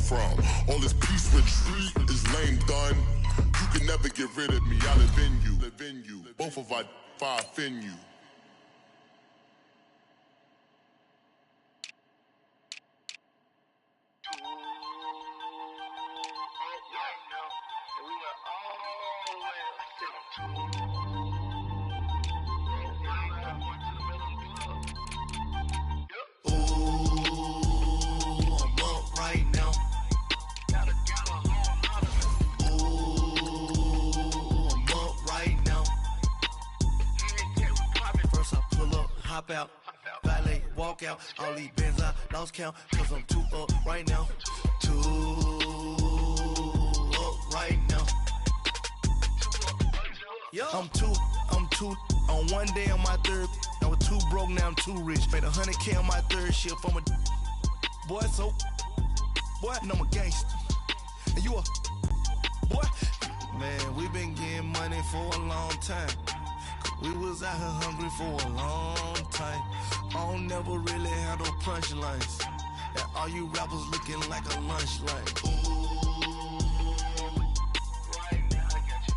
from. All this peace retreat is lame done. You can never get rid of me, I live in you. Both of our fire offend you. Out, valet, walk out, all these bands I lost count, cause I'm too up right now, too up right now. I'm too, on one day on my third, I was too broke, now I'm too rich, made 100K on my third shift, I'm a boy, so, boy, and I'm a gangster, and you a, boy, man, we been getting money for a long time. We was out here hungry for a long time. I don't never really have no punchlines. And all you rappers looking like a lunch line. Ooh, right now, I got you.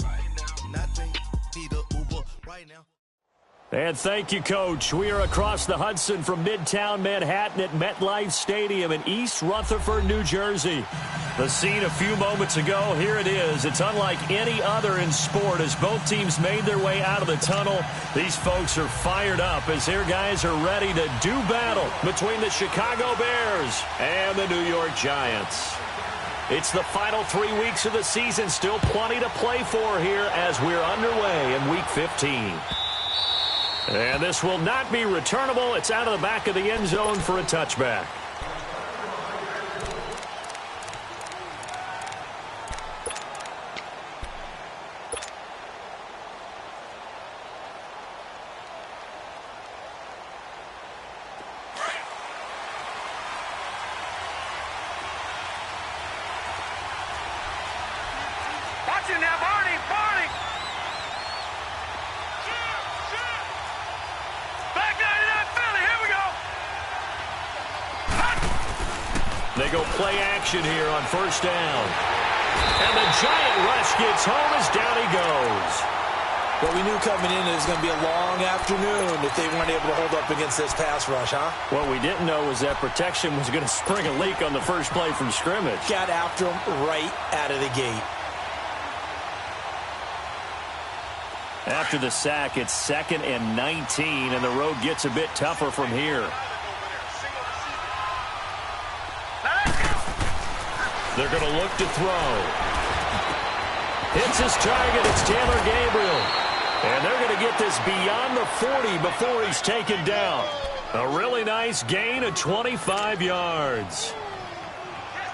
Right now, nothing. Need a Uber right now. And thank you, Coach. We are across the Hudson from Midtown Manhattan at MetLife Stadium in East Rutherford, New Jersey. The scene a few moments ago, here it is. It's unlike any other in sport as both teams made their way out of the tunnel. These folks are fired up as their guys are ready to do battle between the Chicago Bears and the New York Giants. It's the final 3 weeks of the season, still plenty to play for here as we're underway in Week 15. And this will not be returnable. It's out of the back of the end zone for a touchback. Watch it now, Barney! Back 99 Philly, here we go! They go play action here on first down. And the Giant rush gets home as down he goes. Well, we knew coming in it was going to be a long afternoon if they weren't able to hold up against this pass rush, huh? What we didn't know was that protection was going to spring a leak on the first play from scrimmage. Got after him right out of the gate. After the sack, it's 2nd and 19, and the road gets a bit tougher from here. They're going to look to throw. Hits his target. It's Taylor Gabriel. And they're going to get this beyond the 40 before he's taken down. A really nice gain of 25 yards.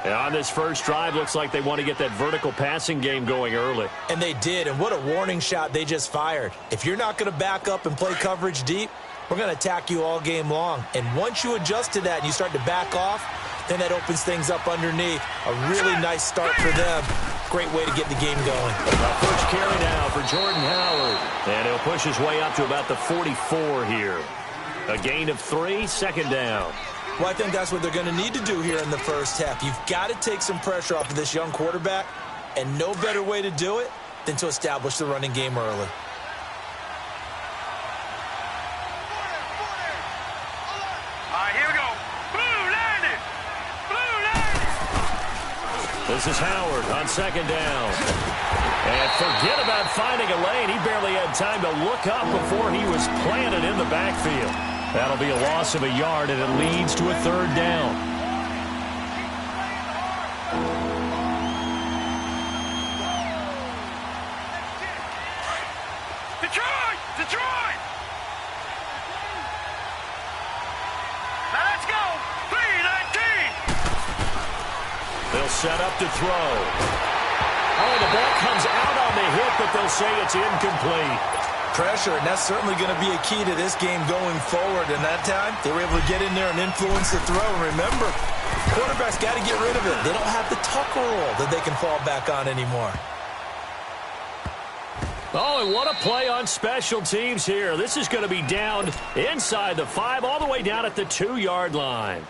And on this first drive, looks like they want to get that vertical passing game going early. And they did, and what a warning shot they just fired. If you're not going to back up and play coverage deep, we're going to attack you all game long. And once you adjust to that and you start to back off, then that opens things up underneath. A really nice start for them. Great way to get the game going. First carry now for Jordan Howard. And he'll push his way up to about the 44 here. A gain of 3, 2nd down. Well, I think that's what they're going to need to do here in the first half. You've got to take some pressure off of this young quarterback, and no better way to do it than to establish the running game early. All right, here we go. Blue landed! This is Howard on 2nd down. And forget about finding a lane. He barely had time to look up before he was planted in the backfield. That'll be a loss of a yard, and it leads to a 3rd down. Detroit! Now let's go! 3-19! They'll set up to throw. Oh, the ball comes out on the hit, but they'll say it's incomplete. Pressure, and that's certainly going to be a key to this game going forward. And that time, they were able to get in there and influence the throw. And remember, quarterbacks got to get rid of it. They don't have the tuck roll that they can fall back on anymore. Oh, and what a play on special teams here. This is going to be down inside the 5, all the way down at the 2-yard line.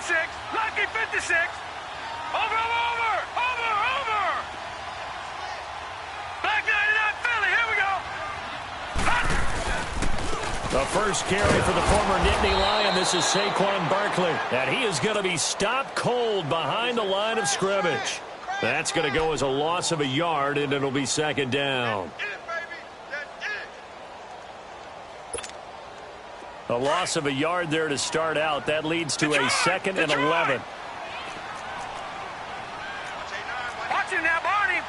56. Lucky 56. Over. Back 99 Philly. Here we go. The first carry for the former Nittany Lion. This is Saquon Barkley. And he is going to be stopped cold behind the line of scrimmage. That's going to go as a loss of a yard, and it'll be second down. A loss of a yard there to start out. That leads to a second and 11. Watch it now, Barney.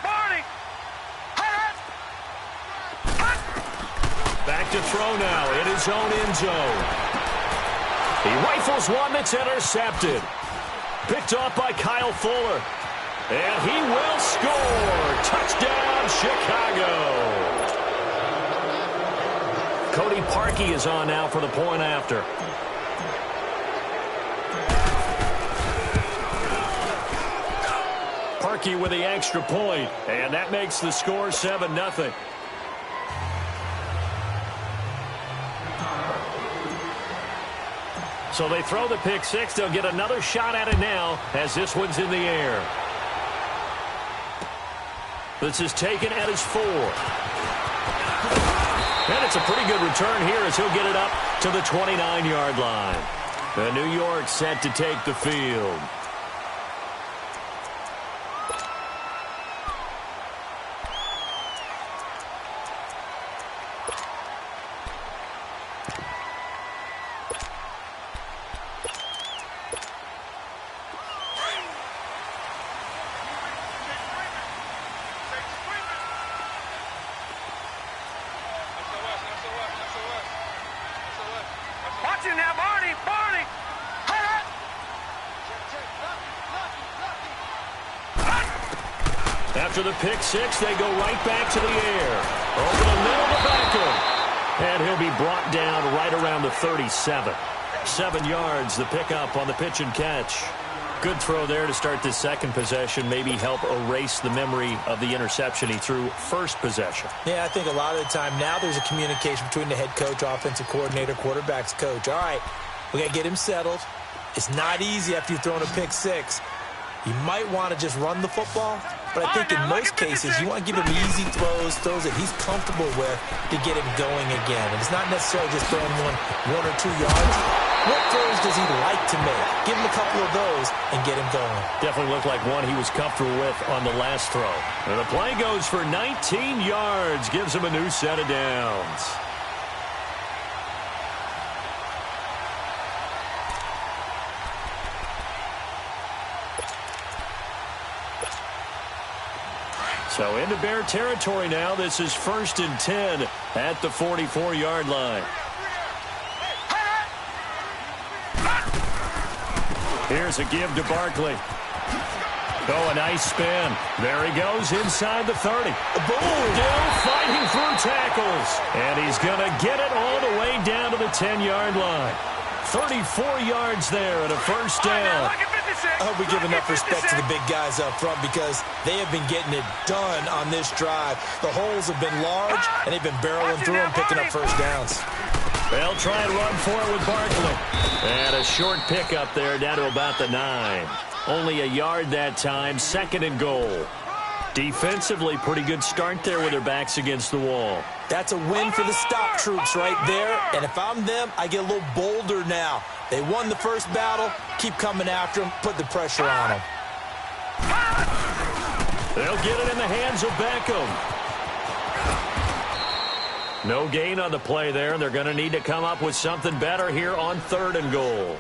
Back to throw now in his own end zone. He rifles one that's intercepted. Picked off by Kyle Fuller. And he will score. Touchdown, Chicago. Cody Parkey is on now for the point after. Parkey with the extra point, and that makes the score 7-0. So they throw the pick six. They'll get another shot at it now as this one's in the air. This is taken at his 4. And it's a pretty good return here as he'll get it up to the 29-yard line. The New York set to take the field. After the pick six, they go right back to the air. Over the middle to Beckham. And he'll be brought down right around the 37. 7 yards, the pickup on the pitch and catch. Good throw there to start this second possession. Maybe help erase the memory of the interception he threw first possession. Yeah, I think a lot of the time now there's a communication between the head coach, offensive coordinator, quarterback's coach. All right, we got to get him settled. It's not easy after you've thrown a pick six. You might want to just run the football, but I think in most cases you want to give him easy throws that he's comfortable with to get him going again. And it's not necessarily just throwing one or 2 yards. What throws does he like to make? Give him a couple of those and get him going. Definitely looked like one he was comfortable with on the last throw. And the play goes for 19 yards, gives him a new set of downs. So into Bear territory now. This is 1st and 10 at the 44-yard line. Here's a give to Barkley. Oh, a nice spin. There he goes inside the 30. Boom! Still fighting through tackles. And he's going to get it all the way down to the 10-yard line. 34 yards there and a first down. I hope we give enough respect to the big guys up front because they have been getting it done on this drive. The holes have been large, and they've been barreling through them, picking up first downs. They'll try and run for it with Barkley. And a short pickup there down to about the 9. Only a yard that time, 2nd and goal. Defensively, pretty good start there with their backs against the wall. That's a win for the stop troops right there. And if I'm them, I get a little bolder now. They won the first battle. Keep coming after them. Put the pressure on them. They'll get it in the hands of Beckham. No gain on the play there. They're going to need to come up with something better here on 3rd and goal.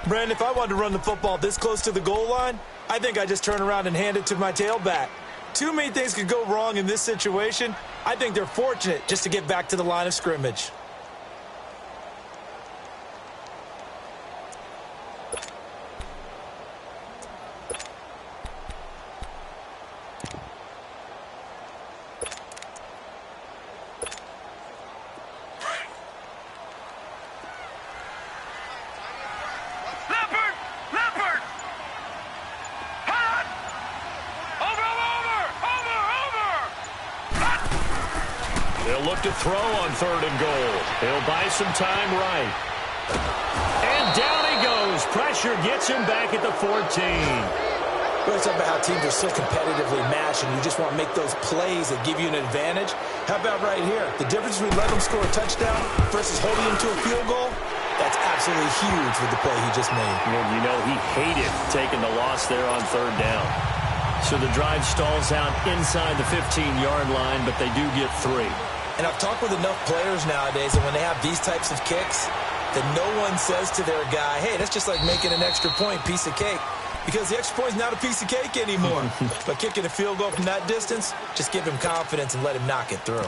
Brandon, if I wanted to run the football this close to the goal line, I think I just turn around and hand it to my tailback. Too many things could go wrong in this situation. I think they're fortunate just to get back to the line of scrimmage. To throw on 3rd and goal. He'll buy some time right. And down he goes goes. Pressure gets him back at the 14. We're talking about how teams are so competitively matched, and you just want to make those plays that give you an advantage. How about right here? The difference between letting him score a touchdown versus holding him to a field goal, that's absolutely huge with the play he just made. And you know he hated taking the loss there on third down. So the drive stalls out inside the 15-yard line, but they do get 3. And I've talked with enough players nowadays that when they have these types of kicks, that no one says to their guy, hey, that's just like making an extra point, piece of cake. Because the extra point is not a piece of cake anymore. But kicking a field goal from that distance, just give him confidence and let him knock it through.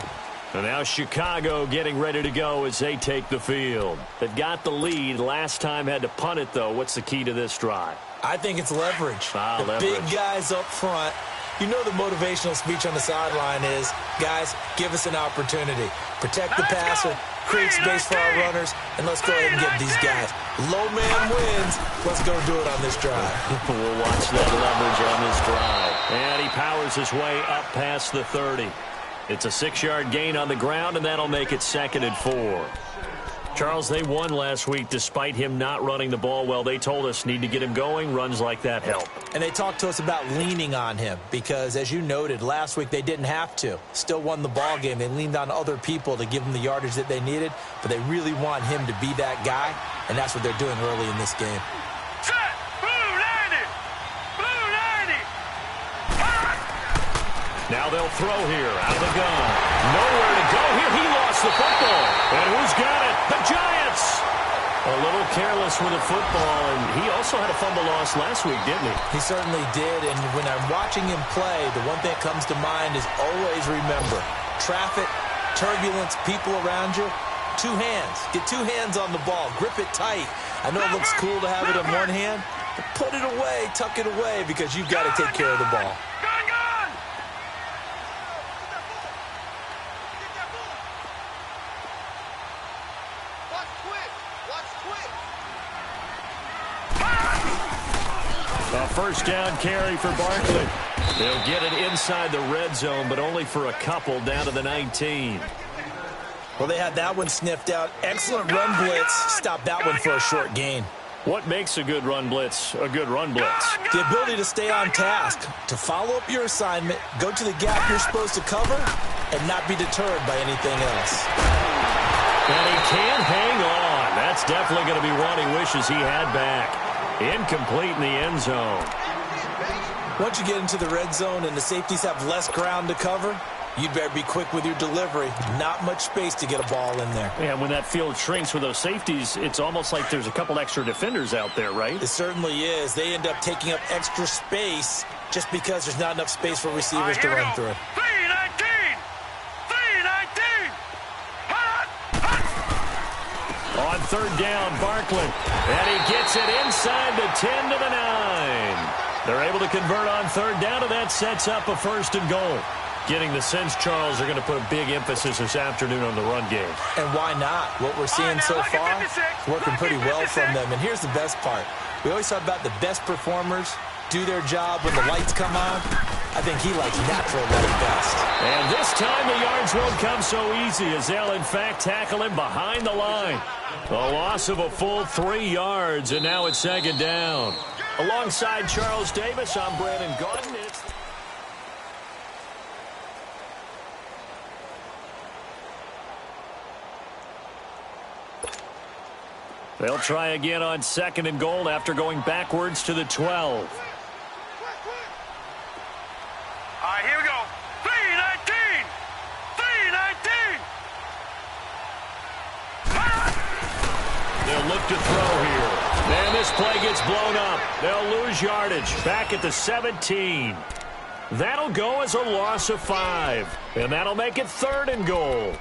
And now Chicago getting ready to go as they take the field. They've got the lead. Last time had to punt it, though. What's the key to this drive? I think it's leverage. Leverage. Big guys up front. You know the motivational speech on the sideline is, guys, give us an opportunity. Protect the passer, create space for our runners, and let's go ahead and get these guys. Low man wins. Let's go do it on this drive. We'll watch that leverage on this drive. And he powers his way up past the 30. It's a 6-yard gain on the ground, and that'll make it 2nd and 4. Charles, they won last week despite him not running the ball well. They told us need to get him going. Runs like that help. And they talked to us about leaning on him because, as you noted, last week they didn't have to. Still won the ball game. They leaned on other people to give them the yardage that they needed, but they really want him to be that guy, and that's what they're doing early in this game. Set! Blue 90! Blue 90! Now they'll throw here out of the gun. Nowhere to go here. He lost the football. And who's got it? The Giants! A little careless with the football, and he also had a fumble loss last week, didn't he? He certainly did, and when I'm watching him play, the one thing that comes to mind is always remember, traffic, turbulence, people around you, 2 hands. Get 2 hands on the ball. Grip it tight. I know it looks cool to have it in one hand, but put it away, tuck it away, because you've got to take care of the ball. A first down carry for Barkley. They'll get it inside the red zone, but only for a couple down to the 19. Well, they had that one sniffed out. Excellent run blitz. Stop that one for a short gain. What makes a good run blitz a good run blitz? The ability to stay on task, to follow up your assignment, go to the gap you're supposed to cover, and not be deterred by anything else. And he can't hang on. That's definitely going to be one he wishes he had back. Incomplete in the end zone. Once you get into the red zone and the safeties have less ground to cover, you'd better be quick with your delivery. Not much space to get a ball in there. And when that field shrinks with those safeties, it's almost like there's a couple extra defenders out there, right? It certainly is. They end up taking up extra space just because there's not enough space for receivers to run through. 319! 319! On third down, Barkley. And he gets it inside the 10 to the 9. They're able to convert on third down, and that sets up a 1st and goal. Getting the sense, Charles, are going to put a big emphasis this afternoon on the run game. And why not? What we're seeing so far is working pretty well from them. And here's the best part. We always talk about the best performers do their job when the lights come on. I think he likes natural light best. And this time the yards won't come so easy as they'll, in fact, tackle him behind the line. A loss of a full 3 yards, and now it's 2nd down. Alongside Charles Davis, I'm Brandon Gaudin. They'll try again on 2nd and goal after going backwards to the 12. All right, here we go. 319! 319! They'll look to throw here. And this play gets blown up. They'll lose yardage. Back at the 17. That'll go as a loss of 5. And that'll make it 3rd and goal.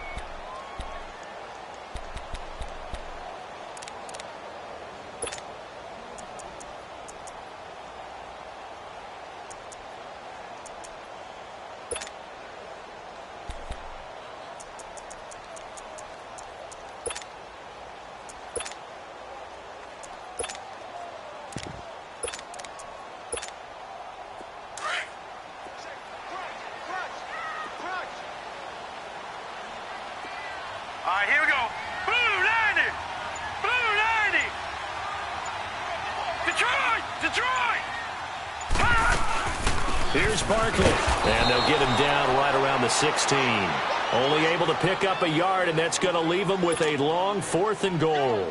Here's Barkley. And they'll get him down right around the 16. Only able to pick up a yard, and that's going to leave him with a long 4th and goal.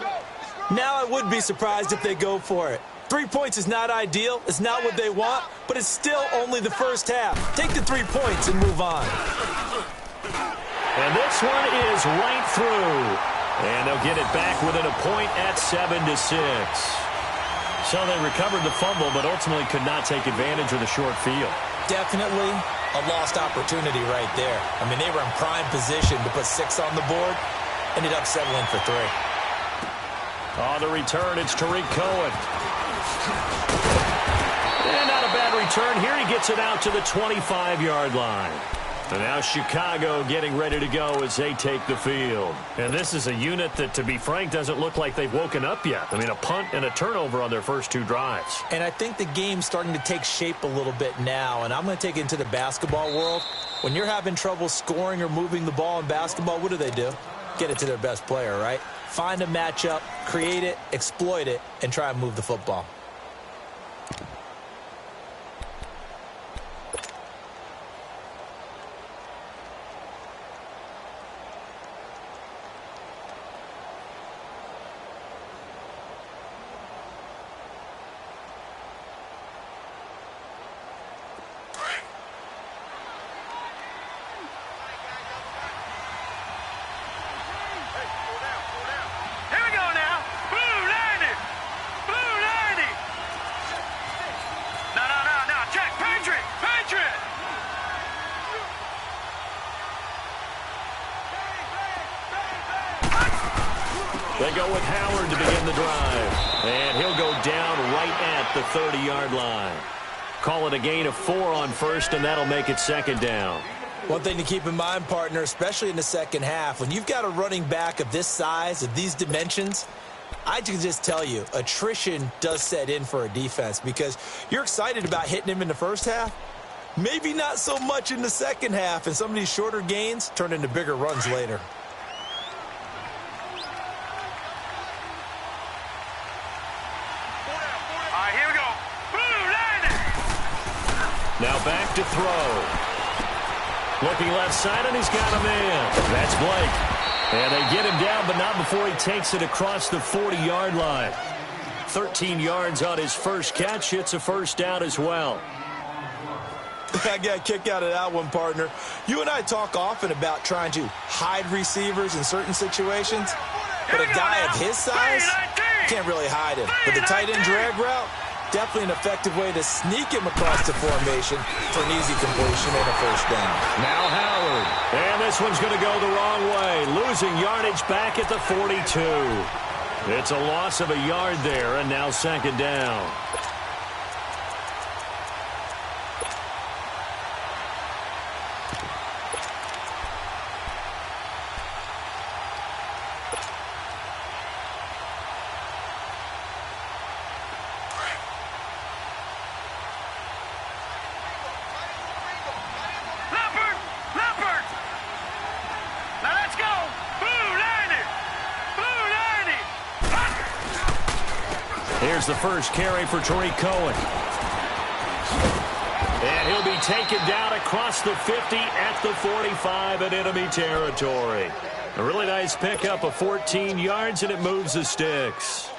Now I would be surprised if they go for it. 3 points is not ideal. It's not what they want, but it's still only the first half. Take the 3 points and move on. And this one is right through. And they'll get it back within a point at 7-6. So they recovered the fumble, but ultimately could not take advantage of the short field. Definitely a lost opportunity right there. I mean, they were in prime position to put 6 on the board. Ended up settling for 3. On the return, it's Tariq Cohen. And not a bad return here. He gets it out to the 25-yard line. And now Chicago getting ready to go as they take the field. And this is a unit that, to be frank, doesn't look like they've woken up yet. I mean, a punt and a turnover on their first 2 drives. And I think the game's starting to take shape a little bit now. And I'm going to take it into the basketball world. When you're having trouble scoring or moving the ball in basketball, what do? Get it to their best player, right? Find a matchup, create it, exploit it, and try and move the football. They go with Howard to begin the drive. And he'll go down right at the 30-yard line. Call it a gain of 4 on first, and that'll make it 2nd down. One thing to keep in mind, partner, especially in the second half, when you've got a running back of this size, of these dimensions, I can just tell you, attrition does set in for a defense because you're excited about hitting him in the first half. Maybe not so much in the second half, and some of these shorter gains turn into bigger runs later. Now back to throw. Looking left side, and he's got a man. That's Blake. And they get him down, but not before he takes it across the 40-yard line. 13 yards on his first catch. It's a first down as well. I got a kick out of that one, partner. You and I talk often about trying to hide receivers in certain situations, but a guy of his size can't really hide him. But the tight end drag route, definitely an effective way to sneak him across the formation for an easy completion and a first down. Now Howard. And this one's going to go the wrong way. Losing yardage back at the 42. It's a loss of a yard there, and now 2nd down. Here's the first carry for Tariq Cohen. And he'll be taken down across the 50 at the 45 in enemy territory. A really nice pickup of 14 yards, and it moves the sticks.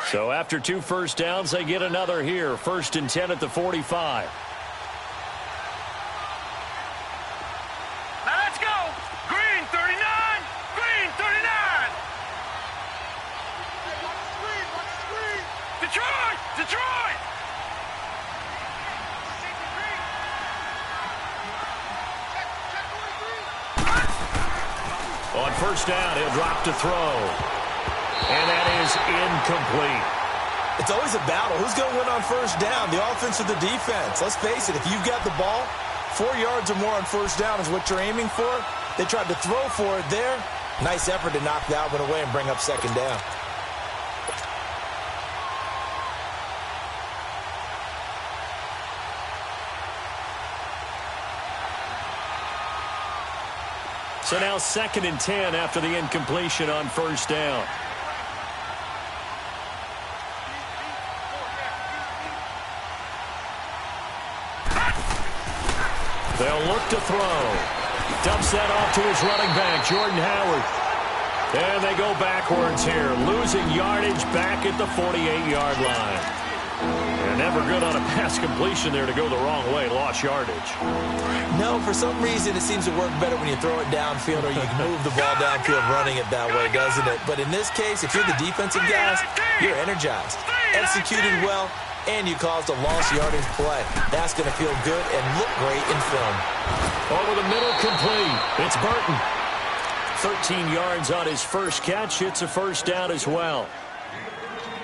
So after 2 first downs, they get another here. 1st and 10 at the 45. On first down, he'll drop to throw. And that is incomplete. It's always a battle. Who's going to win on first down, the offense or the defense? Let's face it, if you've got the ball, 4 yards or more on first down is what you're aiming for. They tried to throw for it there. Nice effort to knock that one away and bring up 2nd down. So now 2nd and 10 after the incompletion on first down. They'll look to throw. Dumps that off to his running back, Jordan Howard. And they go backwards here, losing yardage back at the 48-yard line. And never good on a pass completion there to go the wrong way. Lost yardage. No, for some reason it seems to work better when you throw it downfield or you can move the ball downfield running it that way, doesn't it? But in this case, if you're the defensive guys, you're energized, executed well, and you caused a lost yardage play. That's going to feel good and look great in film. Over the middle, complete. It's Burton. 13 yards on his first catch. It's a first down as well.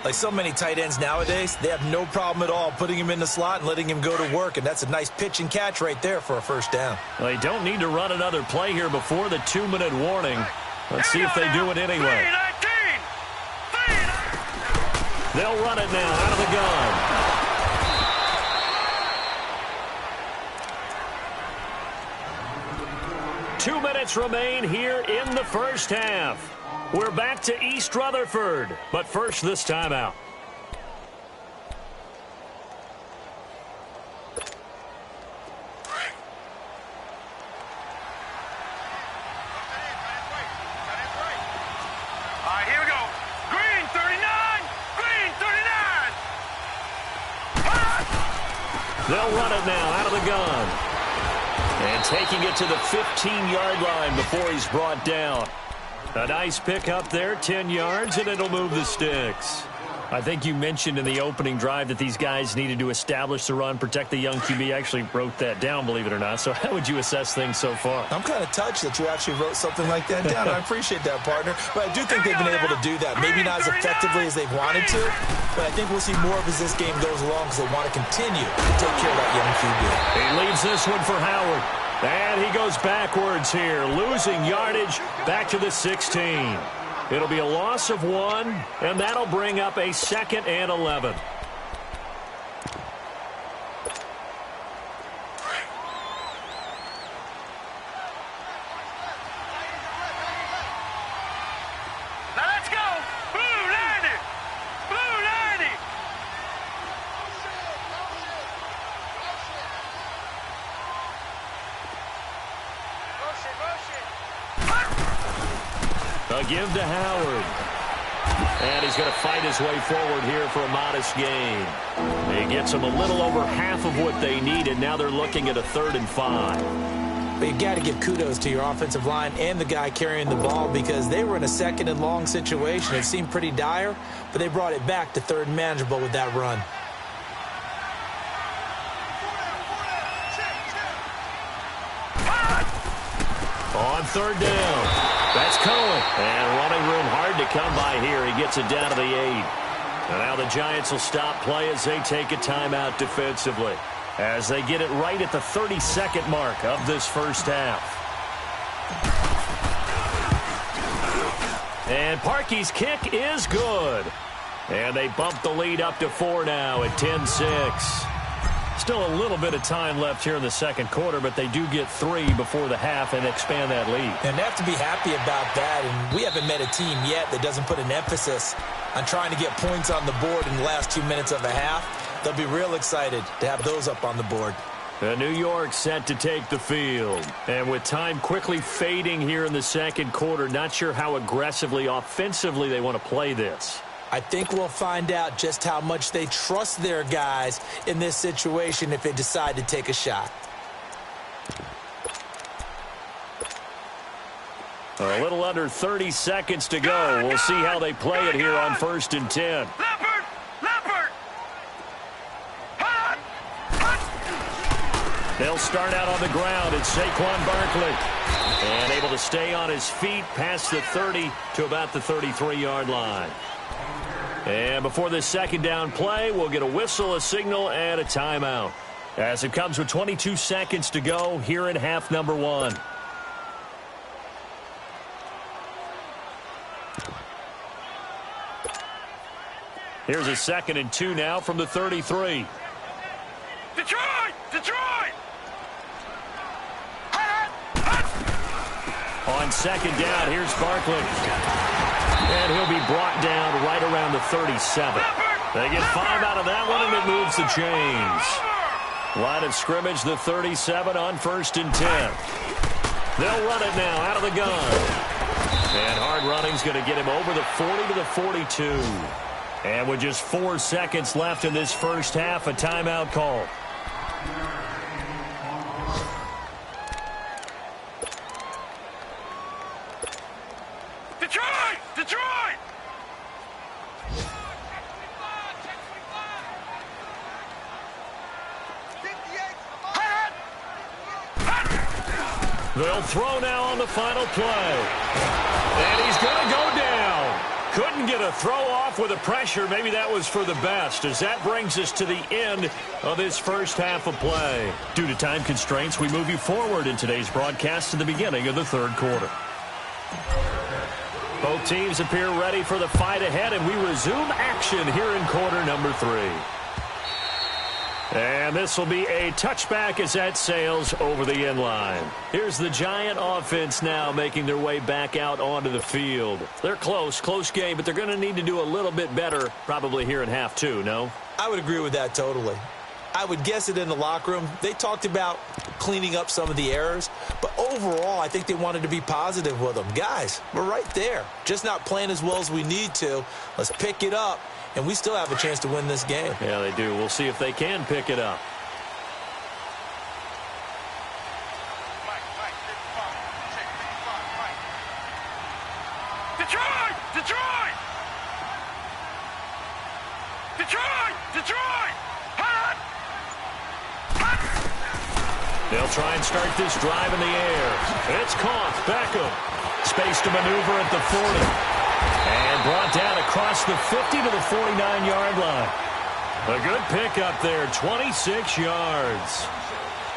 Like so many tight ends nowadays, they have no problem at all putting him in the slot and letting him go to work, and that's a nice pitch and catch right there for a first down. Well, they don't need to run another play here before the 2-minute warning. Let's see if they do it anyway. They'll run it now out of the gun. 2 minutes remain here in the first half. We're back to East Rutherford, but first this timeout. All right, here we go. Green 39, green 39. They'll run it now out of the gun. And taking it to the 15-yard line before he's brought down. A nice pick up there, 10 yards, and it'll move the sticks. I think you mentioned in the opening drive that these guys needed to establish the run, protect the young QB. I actually wrote that down, believe it or not. So how would you assess things so far? I'm kind of touched that you actually wrote something like that down. I appreciate that, partner. But I do think they've been able to do that. Maybe not as effectively as they've wanted to, but I think we'll see more of as this game goes along because they want to continue to take care of that young QB. He leaves this one for Howard. And he goes backwards here, losing yardage back to the 16. It'll be a loss of 1, and that'll bring up a 2nd and 11. Now let's go. Blue 90. Blue 90. A give to Howard. And he's going to fight his way forward here for a modest gain. He gets them a little over half of what they needed. Now they're looking at a 3rd and 5. But you got to give kudos to your offensive line and the guy carrying the ball because they were in a 2nd and long situation. It seemed pretty dire, but they brought it back to 3rd and manageable with that run. On 3rd down. That's Cohen. And running room hard to come by here. He gets it down to the 8. And now the Giants will stop play as they take a timeout defensively. As they get it right at the 32nd mark of this first half. And Parkey's kick is good. And they bump the lead up to 4 now at 10-6. Still a little bit of time left here in the second quarter, but they do get 3 before the half and expand that lead. And they have to be happy about that. And we haven't met a team yet that doesn't put an emphasis on trying to get points on the board in the last 2 minutes of a half. They'll be real excited to have those up on the board. New York set to take the field. And with time quickly fading here in the second quarter, not sure how aggressively, offensively they want to play this. I think we'll find out just how much they trust their guys in this situation if they decide to take a shot. A little under 30 seconds to go. We'll see how they play it here on 1st and 10. Leopard. They'll start out on the ground. It's Saquon Barkley. And able to stay on his feet past the 30 to about the 33-yard line. And before this second down play, we'll get a whistle, a signal, and a timeout. As it comes with 22 seconds to go here in half number 1. Here's a 2nd and 2 now from the 33. Detroit! On 2nd down, here's Barkley. And he'll be brought down right around the 37. They get 5 out of that one, and it moves the chains. Line of scrimmage, the 37 on 1st and 10. They'll run it now out of the gun. And hard running's going to get him over the 40 to the 42. And with just 4 seconds left in this first half, a timeout call. Detroit! Detroit! They'll throw now on the final play. And he's going to go down. Couldn't get a throw off with the pressure. Maybe that was for the best, as that brings us to the end of this first half of play. Due to time constraints, we move you forward in today's broadcast to the beginning of the third quarter. Both teams appear ready for the fight ahead, and we resume action here in quarter number 3. And this will be a touchback as that sails over the end line. Here's the Giant offense now making their way back out onto the field. They're close game, but they're going to need to do a little bit better probably here in half 2, no? I would agree with that totally. I would guess it in the locker room. They talked about cleaning up some of the errors, but overall, I think they wanted to be positive with them. Guys, we're right there. Just not playing as well as we need to. Let's pick it up, and we still have a chance to win this game. Yeah, they do. We'll see if they can pick it up. Detroit! Detroit! Detroit! Detroit! Hot! Hot! They'll try and start this drive in the air. It's caught. Beckham. Space to maneuver at the 40. And brought down across the 50 to the 49-yard line. A good pickup there, 26 yards.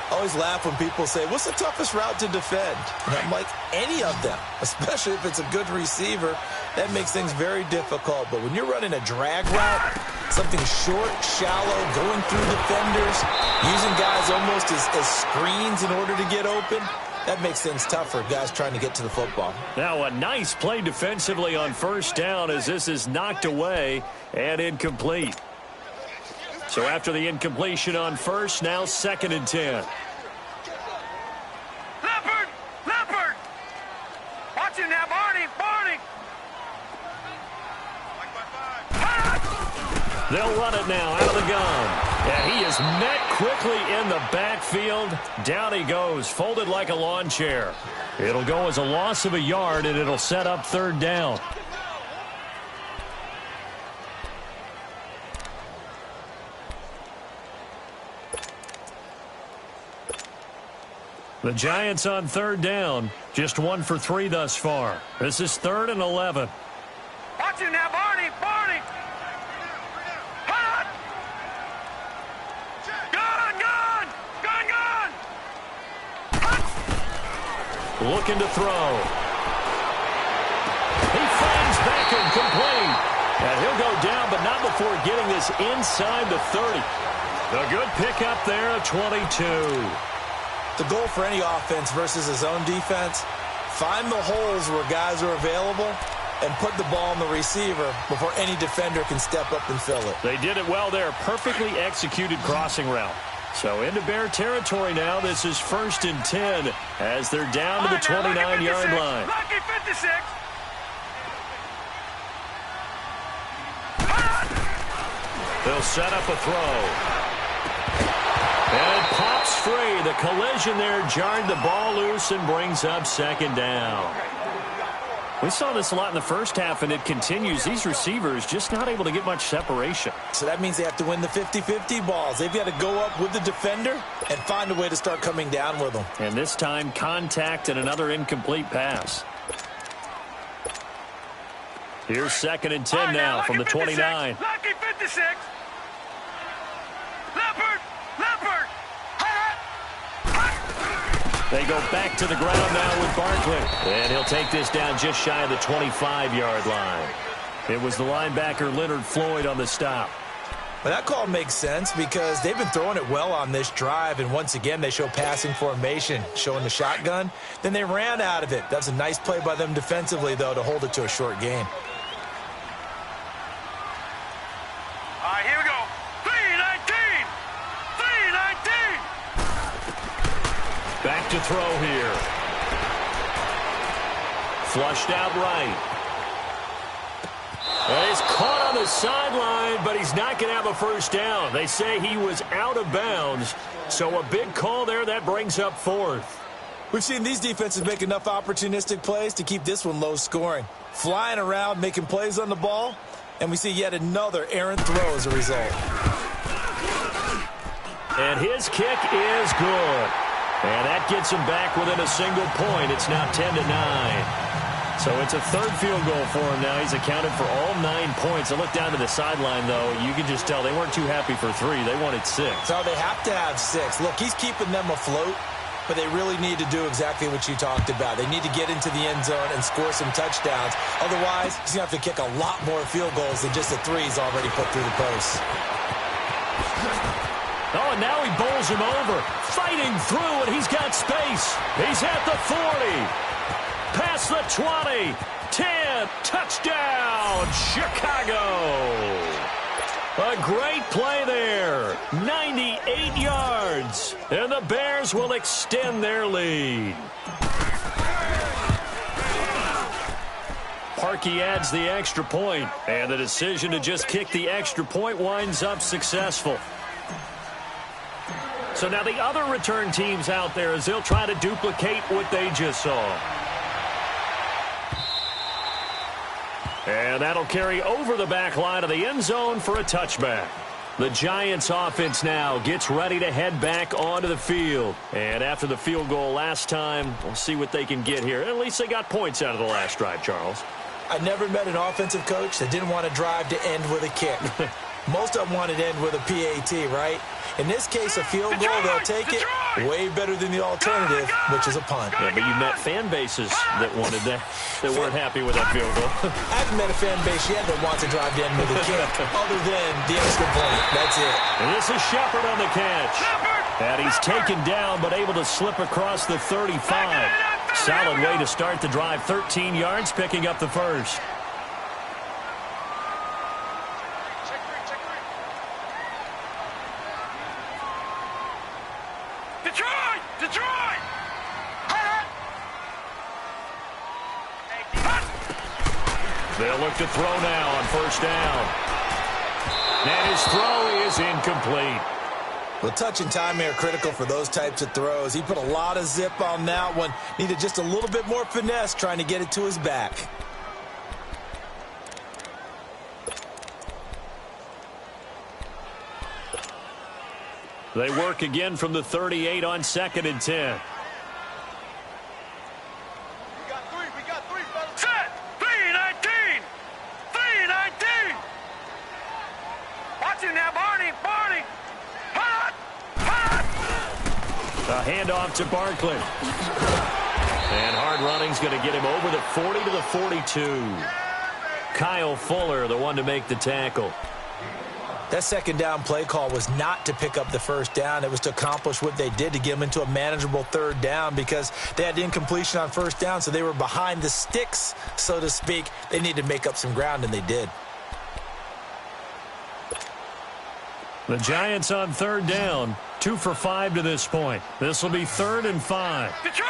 I always laugh when people say, what's the toughest route to defend? And I'm like, any of them, especially if it's a good receiver. That makes things very difficult. But when you're running a drag route, something short, shallow, going through defenders, using guys almost as screens in order to get open, that makes things tough for guys trying to get to the football. Now a nice play defensively on first down as this is knocked away and incomplete. So after the incompletion on first, now 2nd and 10. Leopard! Leopard! Watch him now, Barney! Barney! They'll run it now out of the gun. And he is met quickly in the backfield. Down he goes, folded like a lawn chair. It'll go as a loss of a yard, and it'll set up 3rd down. The Giants on 3rd down, just 1 for 3 thus far. This is 3rd and 11. Watch him now, Barney! Barney! Hot! Gun! Gun! Gun! Gun! Hot! Looking to throw. He finds Beckham complete. And he'll go down, but not before getting this inside the 30. A good pickup there at 22. The goal for any offense versus his own defense, find the holes where guys are available and put the ball on the receiver before any defender can step up and fill it. They did it well there. Perfectly executed crossing route. So into Bear territory now. This is 1st and 10 as they're down to the 29-yard line. Lucky 56. They'll set up a throw. And it pops free. The collision there jarred the ball loose and brings up 2nd down. We saw this a lot in the first half, and it continues. These receivers just not able to get much separation. So that means they have to win the 50-50 balls. They've got to go up with the defender and find a way to start coming down with them. And this time, contact and another incomplete pass. Here's 2nd and 10 now from the 29. Lucky 56. Leopard! Leopard! They go back to the ground now with Barkley. And he'll take this down just shy of the 25-yard line. It was the linebacker Leonard Floyd on the stop. Well, that call makes sense because they've been throwing it well on this drive, and once again they show passing formation, showing the shotgun. Then they ran out of it. That's a nice play by them defensively, though, to hold it to a short gain. All right, here we go. 319! 319! Back to throw here. Flushed out right. And he's caught on the sideline, but he's not going to have a first down. They say he was out of bounds, so a big call there. That brings up fourth. We've seen these defenses make enough opportunistic plays to keep this one low scoring. Flying around, making plays on the ball, and we see yet another errant throw as a result. And his kick is good. And that gets him back within a single point. It's now 10-9. So it's a third field goal for him now. He's accounted for all 9 points. I look down to the sideline, though. You can just tell they weren't too happy for 3. They wanted 6. So they have to have 6. Look, he's keeping them afloat, but they really need to do exactly what you talked about. They need to get into the end zone and score some touchdowns. Otherwise, he's going to have to kick a lot more field goals than just the 3 he's already put through the post. Oh, and now he bowls him over. Fighting through, and he's got space. He's at the 40. Past the 20. 10. Touchdown, Chicago. A great play there. 98 yards. And the Bears will extend their lead. Parkey adds the extra point, and the decision to just kick the extra point winds up successful. So now the other return teams out there as they'll try to duplicate what they just saw. And that'll carry over the back line of the end zone for a touchback. The Giants offense now gets ready to head back onto the field. And after the field goal last time, we'll see what they can get here. At least they got points out of the last drive, Charles. I never met an offensive coach that didn't want to drive to end with a kick. Most of them wanted to end with a PAT, right? In this case, a field goal, they'll take it way better than the alternative, which is a punt. Yeah, but you met fan bases that wanted that, that weren't happy with that field goal. I haven't met a fan base yet that wants to drive to end with a kick, other than the extra point. That's it. And this is Shepard on the catch. And he's taken down, but able to slip across the 35. Solid way to start the drive. 13 yards, picking up the first. Detroit! They'll look to throw now on first down. And his throw is incomplete. Well, touch and time are critical for those types of throws. He put a lot of zip on that one. Needed just a little bit more finesse trying to get it to his back. They work again from the 38 on 2nd and 10. We got three, fellas. Set! 3-19! 3-19! Watch him now, Barney! Hot! A handoff to Barkley. And hard running's going to get him over the 40 to the 42. Kyle Fuller, the one to make the tackle. That second down play call was not to pick up the first down. It was to accomplish what they did, to get them into a manageable third down, because they had incompletion on first down, so they were behind the sticks, so to speak. They needed to make up some ground, and they did. The Giants on third down, 2 for 5 to this point. This will be 3rd and 5. Detroit!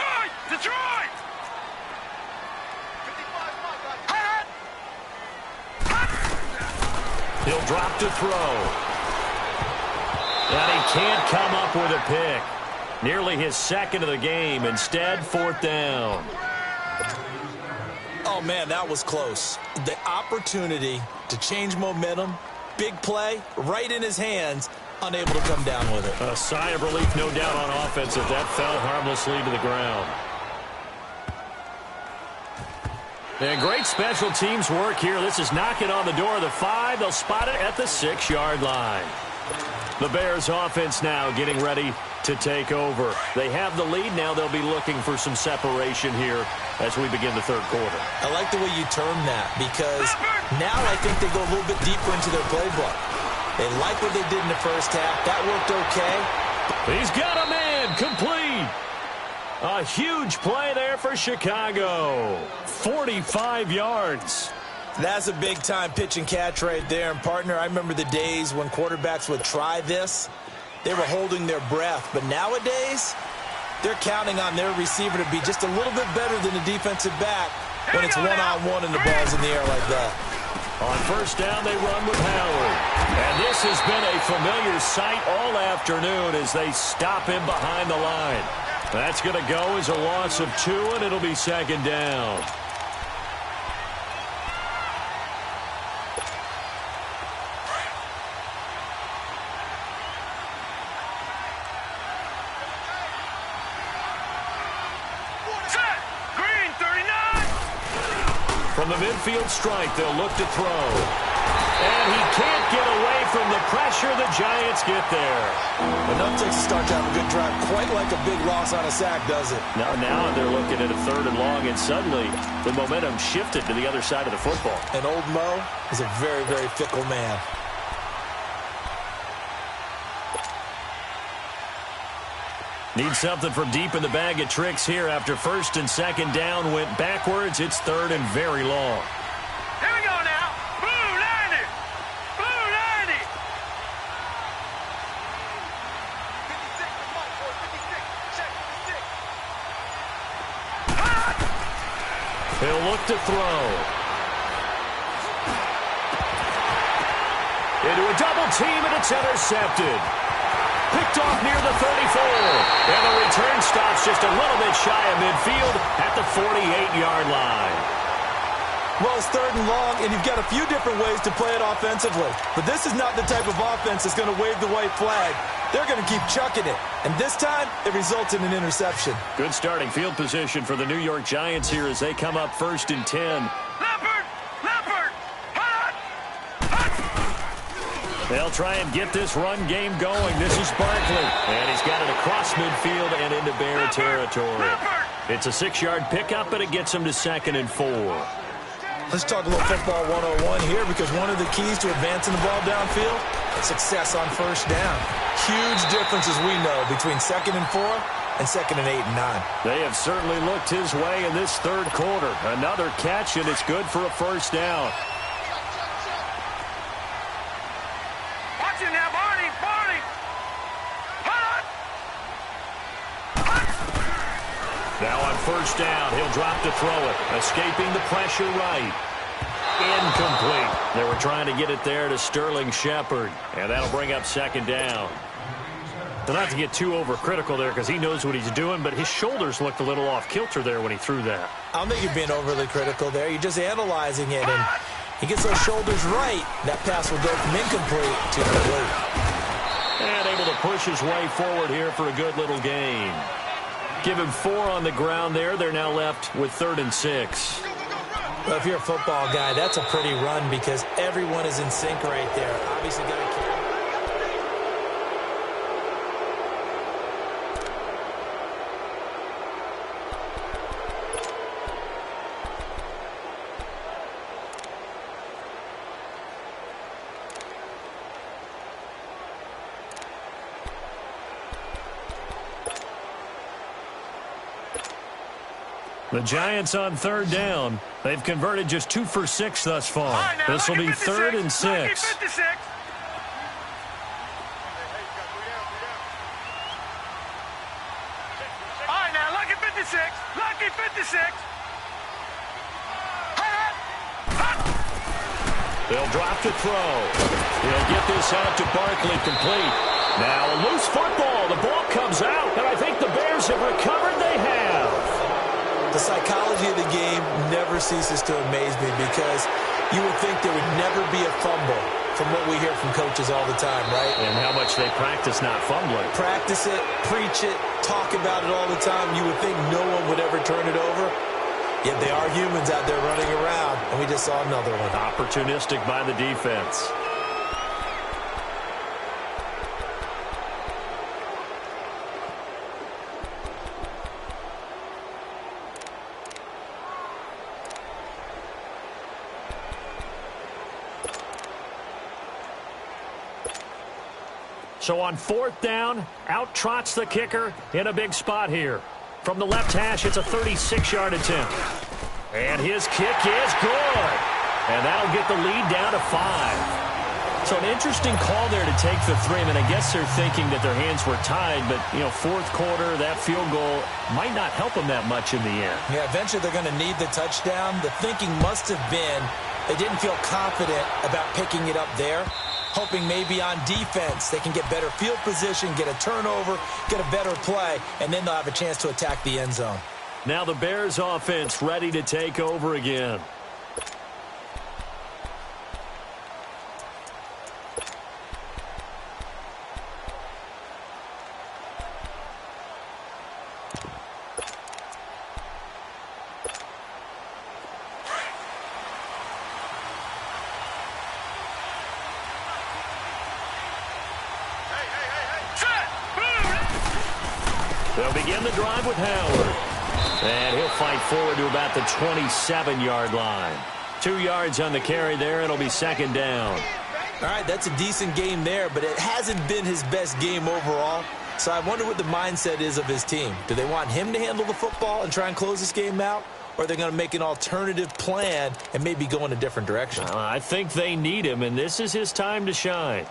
He'll drop to throw. And he can't come up with a pick. Nearly his second of the game. Instead, 4th down. Oh, man, that was close. The opportunity to change momentum, big play, right in his hands, unable to come down with it. A sigh of relief, no doubt, on offense if that fell harmlessly to the ground. And great special teams work here. This is knocking on the door of the 5. They'll spot it at the 6-yard line. The Bears offense now getting ready to take over. They have the lead. Now they'll be looking for some separation here as we begin the third quarter. I like the way you term that, because now I think they go a little bit deeper into their playbook. They like what they did in the first half. That worked okay. He's got a man complete. A huge play there for Chicago. 45 yards. That's a big-time pitch and catch right there. And, partner, I remember the days when quarterbacks would try this. They were holding their breath. But nowadays, they're counting on their receiver to be just a little bit better than the defensive back when it's one-on-one and the ball's in the air like that. On first down, they run with Howard. And this has been a familiar sight all afternoon as they stop him behind the line. That's going to go as a loss of 2, and it'll be second down. From the midfield strike, they'll look to throw. And he can't get away from the pressure. The Giants get there. Enough takes to start to have a good drive. Quite like a big loss on a sack, does it? Now they're looking at a 3rd and long, and suddenly the momentum shifted to the other side of the football. And old Mo is a very, very fickle man. Need something from deep in the bag of tricks here after 1st and 2nd down went backwards. It's 3rd and very long. Here we go now. Blue 90. Blue 90. 56. He'll look to throw. Into a double team, and it's intercepted. Picked off near the 34. And the return stops just a little bit shy of midfield at the 48-yard line. Well, it's 3rd and long, and you've got a few different ways to play it offensively. But this is not the type of offense that's going to wave the white flag. They're going to keep chucking it. And this time, it results in an interception. Good starting field position for the New York Giants here as they come up 1st and 10. They'll try and get this run game going. This is Barkley. And he's got it across midfield and into Bear territory. It's a 6-yard pickup, and it gets him to 2nd and 4. Let's talk a little football 101 here, because one of the keys to advancing the ball downfield, success on 1st down. Huge difference, as we know, between 2nd and 4 and 2nd and 8 and 9. They have certainly looked his way in this 3rd quarter. Another catch, and it's good for a 1st down. Now on 1st down, he'll drop to throw it. Escaping the pressure right. Incomplete. They were trying to get it there to Sterling Shepard. And that'll bring up 2nd down. But not to get too overcritical there because he knows what he's doing, but his shoulders looked a little off kilter there when he threw that. I don't think you're being overly critical there. You're just analyzing it, and he gets those shoulders right. That pass will go from incomplete to complete. And able to push his way forward here for a good little gain. Give him 4 on the ground there. They're now left with 3rd and 6. Well, if you're a football guy, that's a pretty run because everyone is in sync right there. Obviously got to carry. The Giants on 3rd down. They've converted just 2 for 6 thus far. Right, this will be 3rd and 6. Lucky 56. All right, now, lucky 56. Lucky 56. They'll drop to throw. He'll get this out to Barkley complete. Now a loose football. The ball comes out, and I think the Bears have recovered. They have. The psychology of the game never ceases to amaze me because you would think there would never be a fumble from what we hear from coaches all the time, right? And how much they practice not fumbling. Practice it, preach it, talk about it all the time. You would think no one would ever turn it over. Yet they are humans out there running around, and we just saw another one. Opportunistic by the defense. So on 4th down, out trots the kicker in a big spot here. From the left hash, it's a 36-yard attempt. And his kick is good. And that'll get the lead down to 5. So an interesting call there to take the 3. I mean, I guess they're thinking that their hands were tied, but, fourth quarter, that field goal might not help them that much in the end. Yeah, eventually they're going to need the touchdown. The thinking must have been they didn't feel confident about picking it up there, hoping maybe on defense they can get better field position, get a turnover, get a better play, and then they'll have a chance to attack the end zone. Now the Bears offense ready to take over again. They'll begin the drive with Howard. And he'll fight forward to about the 27-yard line. 2 yards on the carry there. It'll be second down. All right, that's a decent game there, but it hasn't been his best game overall. So I wonder what the mindset is of his team. Do they want him to handle the football and try and close this game out? Or are they going to make an alternative plan and maybe go in a different direction? I think they need him, and this is his time to shine.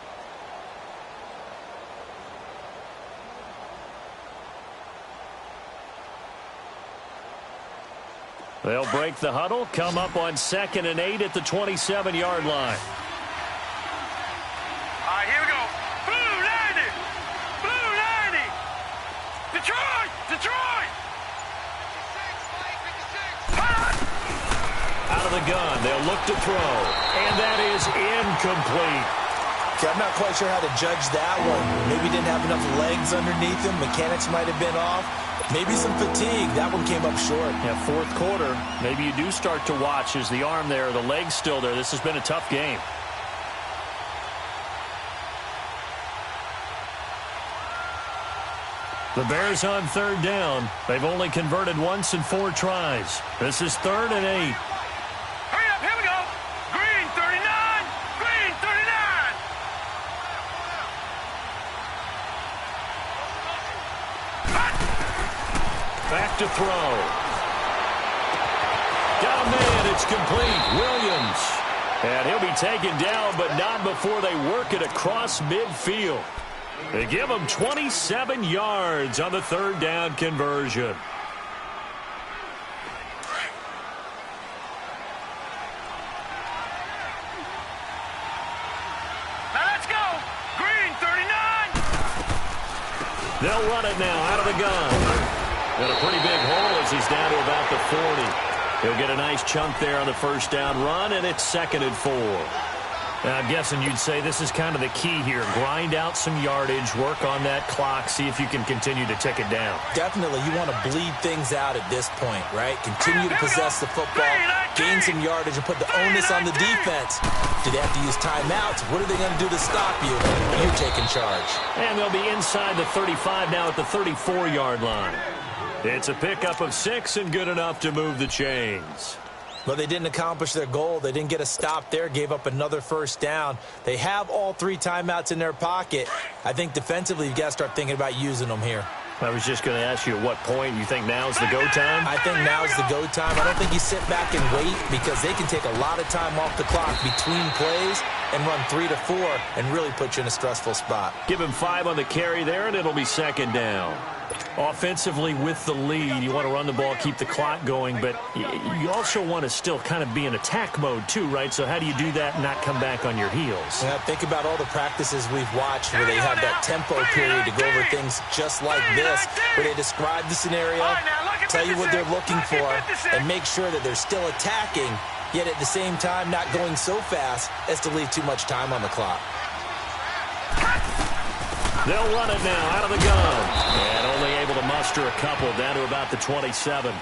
They'll break the huddle, come up on 2nd and 8 at the 27-yard line. All right, here we go. Blue 90. Blue 90. Detroit. Detroit. 56. Out of the gun, they'll look to throw. And that is incomplete. Okay, I'm not quite sure how to judge that one. Maybe didn't have enough legs underneath him. Mechanics might have been off. Maybe some fatigue. That one came up short. Yeah, fourth quarter, maybe you do start to watch as the arm there, the leg's still there. This has been a tough game. The Bears on 3rd down. They've only converted once in 4 tries. This is 3rd and 8. Hurry up, here we go. Green 39. Green 39. Back to throw. Got a man. It's complete. Williams. And he'll be taken down, but not before they work it across midfield. They give him 27 yards on the 3rd down conversion. Now let's go. Green 39. They'll run it now out of the gun. Got a pretty big hole as he's down to about the 40. He'll get a nice chunk there on the 1st down run, and it's 2nd and 4. Now, I'm guessing you'd say this is kind of the key here. Grind out some yardage, work on that clock, see if you can continue to tick it down. Definitely, you want to bleed things out at this point, right? Continue to possess the football, gain some yardage, and put the onus on the defense. Do they have to use timeouts? What are they going to do to stop you? You're taking charge. And they'll be inside the 35 now at the 34-yard line. It's a pickup of 6 and good enough to move the chains. But they didn't accomplish their goal. They didn't get a stop there, gave up another 1st down. They have all 3 timeouts in their pocket. I think defensively you've got to start thinking about using them here. I was just going to ask you at what point you think now's the go time? I think now's the go time. I don't think you sit back and wait because they can take a lot of time off the clock between plays and run 3 to 4 and really put you in a stressful spot. Give him 5 on the carry there, and it'll be 2nd down. Offensively with the lead, you want to run the ball, keep the clock going, but you also want to still kind of be in attack mode too, right? So how do you do that and not come back on your heels? Yeah, think about all the practices we've watched where they have that tempo period to go over things just like this, where they describe the scenario, tell you what they're looking for, and make sure that they're still attacking, yet at the same time not going so fast as to leave too much time on the clock. They'll run it now out of the gun. And only able to muster a couple down to about the 27.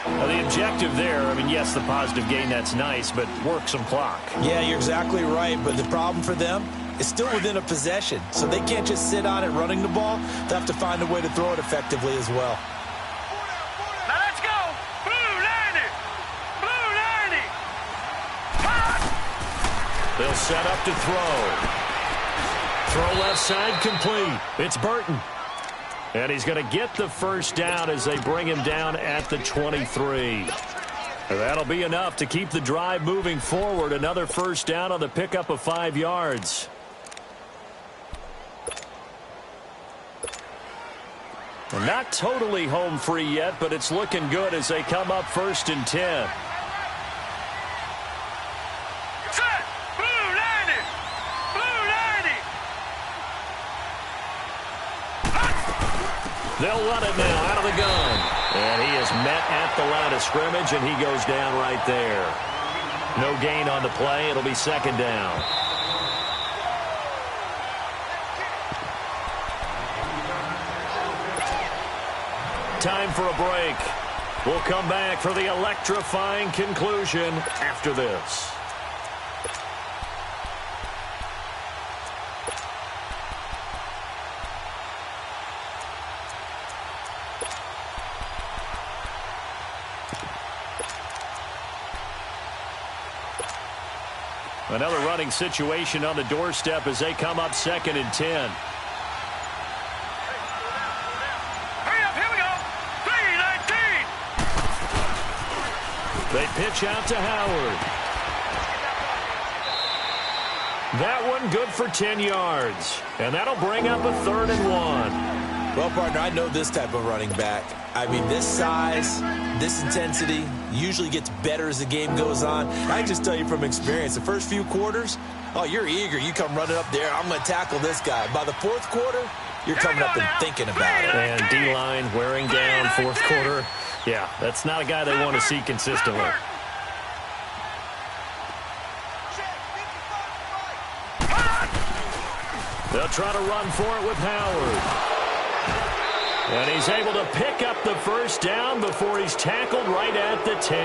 Now the objective there, I mean, yes, the positive gain, that's nice, but work some clock. Yeah, you're exactly right, but the problem for them is still within a possession. So they can't just sit on it running the ball. They have to find a way to throw it effectively as well. Now let's go. Blue 90. Blue 90. They'll set up to throw. Throw left side complete. It's Burton. And he's going to get the 1st down as they bring him down at the 23. That'll be enough to keep the drive moving forward. Another first down on the pickup of 5 yards. And not totally home free yet, but it's looking good as they come up 1st and 10. Set! Blue 90! Blue 90! They'll run it now out of the gun. And he is met at the line of scrimmage, and he goes down right there. No gain on the play. It'll be 2nd down. Time for a break. We'll come back for the electrifying conclusion after this. Another running situation on the doorstep as they come up 2nd and 10. They pitch out to Howard. That one good for 10 yards. And that'll bring up a 3rd and 1. Well, partner, I know this type of running back. I mean, this size, this intensity usually gets better as the game goes on. I can just tell you from experience, the first few quarters, oh, you're eager. You come running up there, I'm going to tackle this guy. By the 4th quarter, you're coming up and thinking about it. And D-line wearing down 4th quarter. Yeah, that's not a guy they want to see consistently. They'll try to run for it with Howard. And he's able to pick up the first down before he's tackled right at the 10.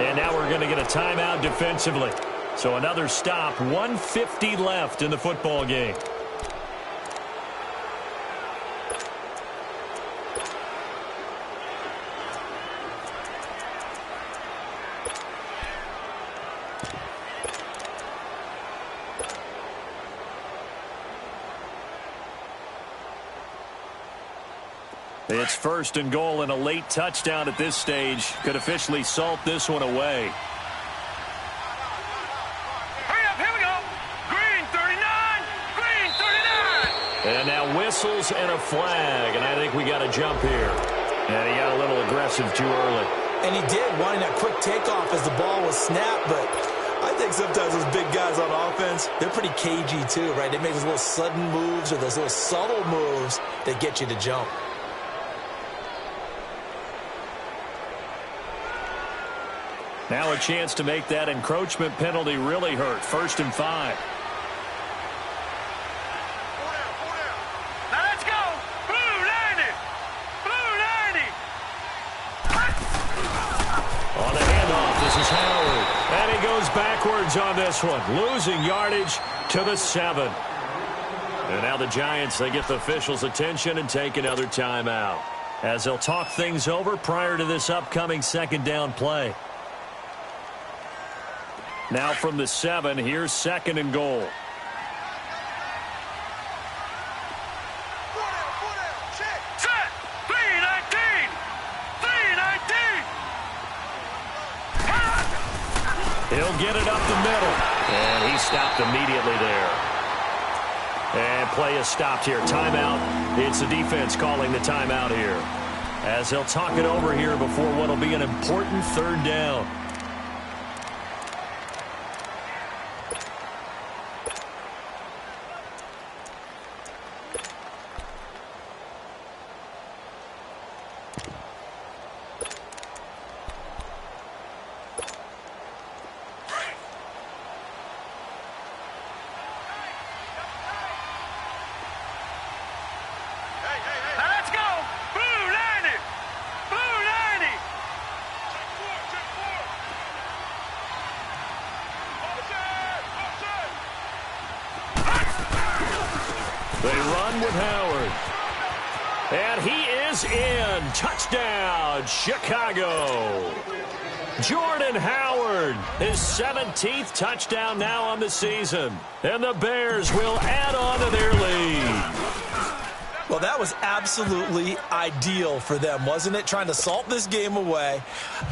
And now we're going to get a timeout defensively. So another stop, 1:50 left in the football game. It's 1st and goal, and a late touchdown at this stage could officially salt this one away. Hurry up, here we go. Green 39, green 39. And now whistles and a flag, and I think we got a jump here. And he got a little aggressive too early. And he did, wanting that quick takeoff as the ball was snapped, but I think sometimes those big guys on offense, they're pretty cagey too, right? They make those little sudden moves or those little subtle moves that get you to jump. Now a chance to make that encroachment penalty really hurt. 1st and 5. Now let's go. Blue 90. Blue 90. On the handoff, this is Howard. And he goes backwards on this one. Losing yardage to the 7. And now the Giants, they get the officials' attention and take another timeout as they'll talk things over prior to this upcoming 2nd down play. Now from the 7, here's 2nd and goal. Set. 319. 319. He'll get it up the middle. And he stopped immediately there. And play is stopped here. Timeout. It's the defense calling the timeout here, as they'll talk it over here before what will be an important 3rd down. Now let's go. Blue 90. Blue 90. They run with Howard. And he is in. Touchdown, Chicago. Jordan Howard, his 17th touchdown now on the season. And the Bears will add on to their lead. Well, that was absolutely ideal for them, wasn't it? Trying to salt this game away.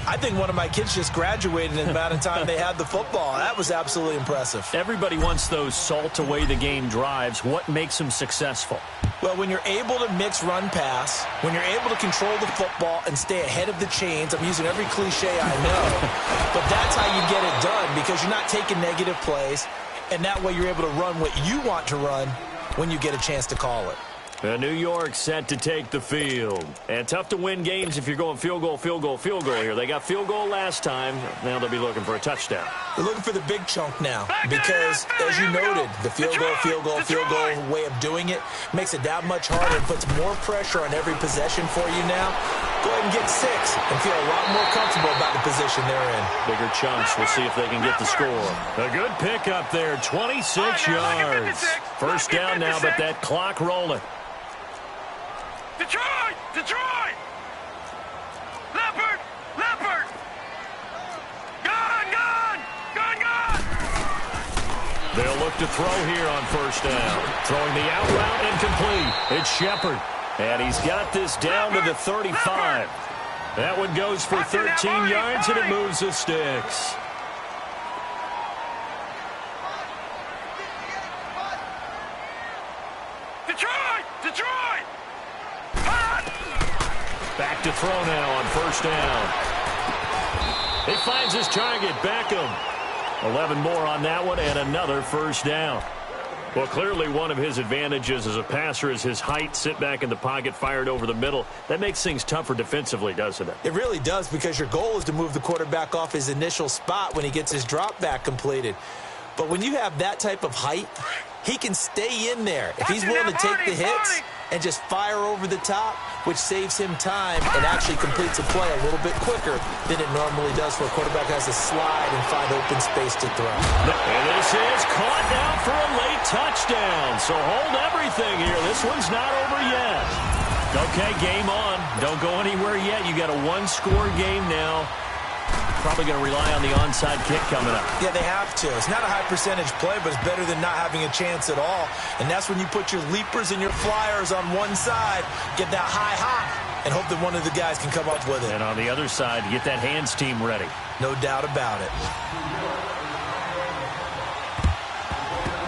I think one of my kids just graduated in the amount of time they had the football. That was absolutely impressive. Everybody wants those salt-away-the-game drives. What makes them successful? Well, when you're able to mix run-pass, when you're able to control the football and stay ahead of the chains, I'm using every cliche I know, but that's how you get it done because you're not taking negative plays, and that way you're able to run what you want to run when you get a chance to call it. New York set to take the field. And tough to win games if you're going field goal, field goal, field goal here. They got field goal last time. Now they'll be looking for a touchdown. They're looking for the big chunk now because, as you noted, the field goal way of doing it makes it that much harder and puts more pressure on every possession for you now. Go ahead and get 6 and feel a lot more comfortable about the position they're in. Bigger chunks. We'll see if they can get the score. A good pick up there, 26 yards. First down now, but that clock rolling. Detroit! Detroit! Leopard! Leopard! Gone! They'll look to throw here on first down. Throwing the out route incomplete. It's Shepard. And he's got this down to the 35. That one goes for 13 yards, and it moves the sticks. Detroit! Detroit! Back to throw now on first down. He finds his target, Beckham. 11 more on that one and another first down. Well, clearly one of his advantages as a passer is his height. Sit back in the pocket, fired over the middle. That makes things tougher defensively, doesn't it? It really does because your goal is to move the quarterback off his initial spot when he gets his drop back completed. But when you have that type of height, he can stay in there. If he's willing to take the hits and just fire over the top, which saves him time and actually completes a play a little bit quicker than it normally does for a quarterback who has to slide and find open space to throw. And this is caught now for a late touchdown. So hold everything here. This one's not over yet. Okay, game on. Don't go anywhere yet. You got a one-score game now. Probably going to rely on the onside kick coming up. Yeah, they have to. It's not a high percentage play, but it's better than not having a chance at all. And that's when you put your leapers and your flyers on one side, get that high hop, and hope that one of the guys can come up with it. And on the other side, get that hands team ready. No doubt about it.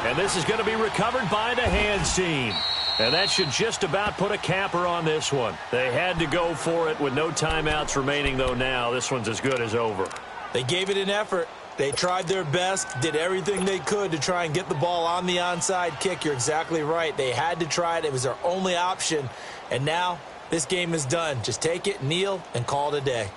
And this is going to be recovered by the hands team. And that should just about put a capper on this one. They had to go for it with no timeouts remaining, though now. This one's as good as over. They gave it an effort. They tried their best, did everything they could to try and get the ball on the onside kick. You're exactly right. They had to try it. It was their only option. And now this game is done. Just take it, kneel, and call it a day.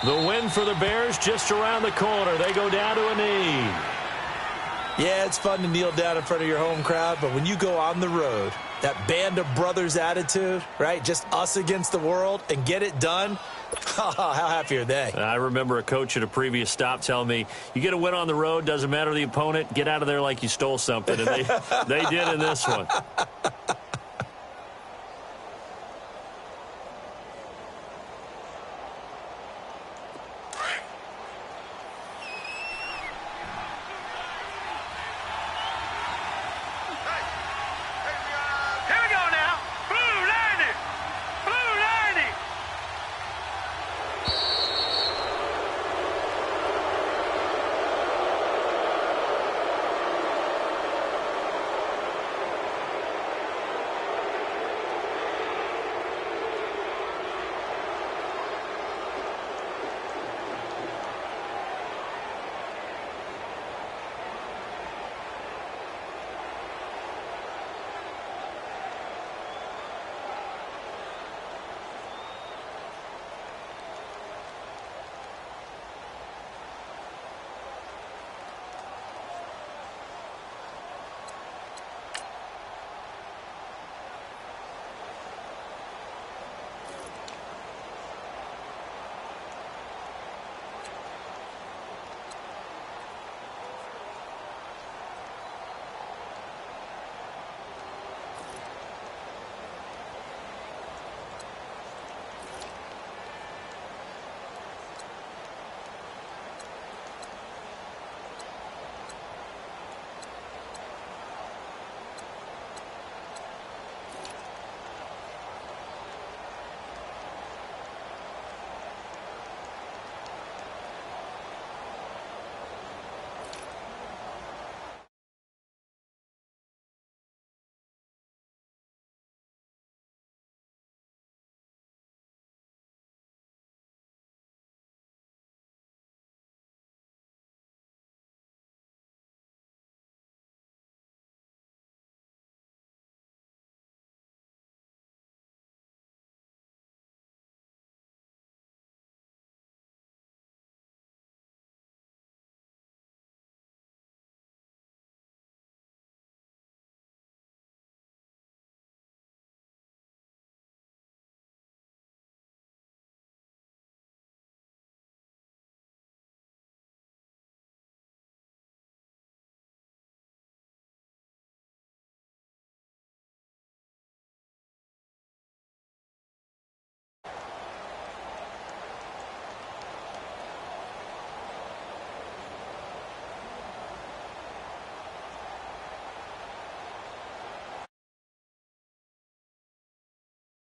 The win for the Bears just around the corner. They go down to a knee. Yeah, it's fun to kneel down in front of your home crowd, but when you go on the road, that band of brothers attitude, right? Just us against the world and get it done. How happy are they? I remember a coach at a previous stop telling me, you get a win on the road, doesn't matter the opponent, get out of there like you stole something. And they did in this one.